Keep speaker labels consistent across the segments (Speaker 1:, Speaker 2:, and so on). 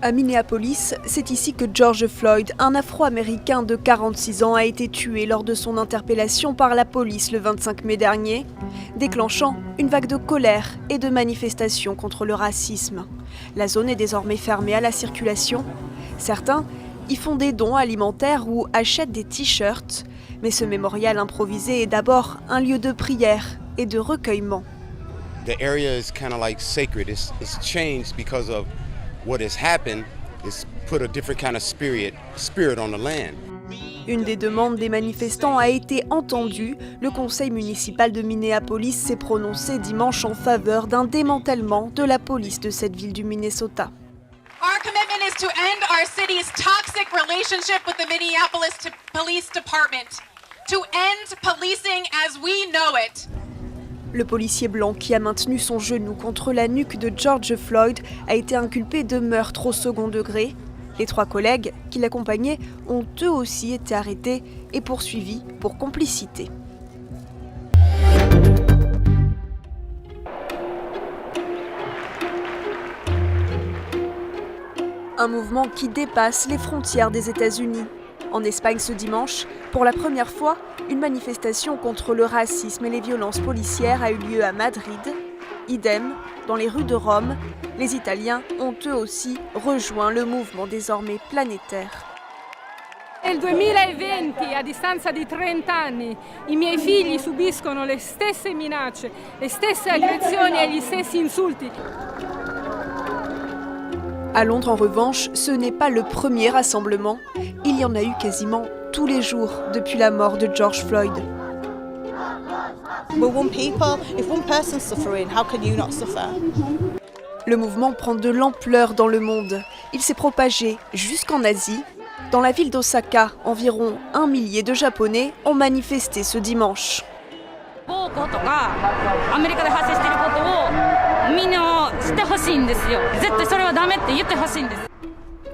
Speaker 1: À Minneapolis, c'est ici que George Floyd, un Afro-Américain de 46 ans, a été tué lors de son interpellation par la police le 25 mai dernier, déclenchant une vague de colère et de manifestations contre le racisme. La zone est désormais fermée à la circulation. Certains y font des dons alimentaires ou achètent des t-shirts, mais ce mémorial improvisé est d'abord un lieu de prière et de recueillement.
Speaker 2: The area is kind of like sacred. It's changed because of what has happened. It's put a different kind of spirit on the land.
Speaker 1: Une des demandes des manifestants a été entendue. Le conseil municipal de Minneapolis s'est prononcé dimanche en faveur d'un démantèlement de la police de cette ville du Minnesota.
Speaker 3: Our commitment is to end our city's toxic relationship with the Minneapolis Police Department. To end policing as we know it.
Speaker 1: Le policier blanc qui a maintenu son genou contre la nuque de George Floyd a été inculpé de meurtre au second degré. Les 3 collègues qui l'accompagnaient ont eux aussi été arrêtés et poursuivis pour complicité. Un mouvement qui dépasse les frontières des États-Unis. En Espagne ce dimanche, pour la première fois, une manifestation contre le racisme et les violences policières a eu lieu à Madrid. Idem, dans les rues de Rome, les Italiens ont eux aussi rejoint le mouvement désormais planétaire.
Speaker 4: Nel 2020, a distanza di 30 anni, i miei figli subiscono le stesse minacce, le stesse aggressioni e gli stessi insulti.
Speaker 1: À Londres, en revanche, ce n'est pas le premier rassemblement. Il y en a eu quasiment tous les jours depuis la mort de George Floyd.
Speaker 5: We're one people. If one person's suffering, how can you not suffer?
Speaker 1: Le mouvement prend de l'ampleur dans le monde. Il s'est propagé jusqu'en Asie. Dans la ville d'Osaka, environ 1 millier de Japonais ont manifesté ce dimanche.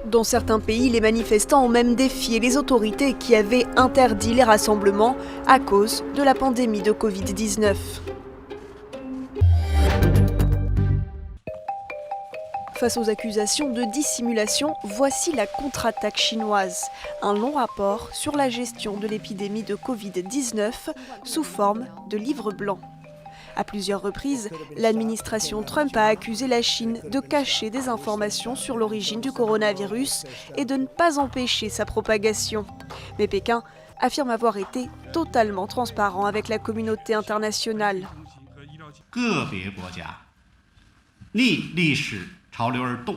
Speaker 1: Dans certains pays, les manifestants ont même défié les autorités qui avaient interdit les rassemblements à cause de la pandémie de Covid-19. Face aux accusations de dissimulation, voici la contre-attaque chinoise. Un long rapport sur la gestion de l'épidémie de Covid-19 sous forme de livre blanc. À plusieurs reprises, l'administration Trump a accusé la Chine de cacher des informations sur l'origine du coronavirus et de ne pas empêcher sa propagation. Mais Pékin affirme avoir été totalement transparent avec la communauté internationale.
Speaker 6: 潮流而动，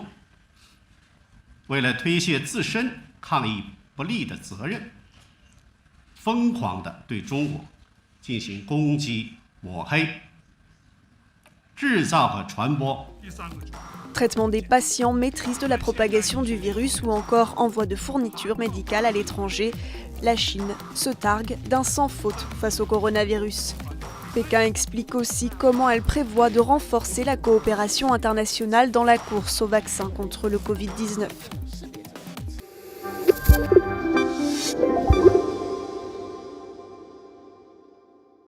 Speaker 6: 为了推卸自身抗疫不力的责任，疯狂地对中国进行攻击、抹黑、制造和传播。
Speaker 1: Traitement des patients, maîtrise de la propagation du virus ou encore envoi de fournitures médicales à l'étranger, la Chine se targue d'un sans faute face au coronavirus. Pékin explique aussi comment elle prévoit de renforcer la coopération internationale dans la course au vaccin contre le Covid-19.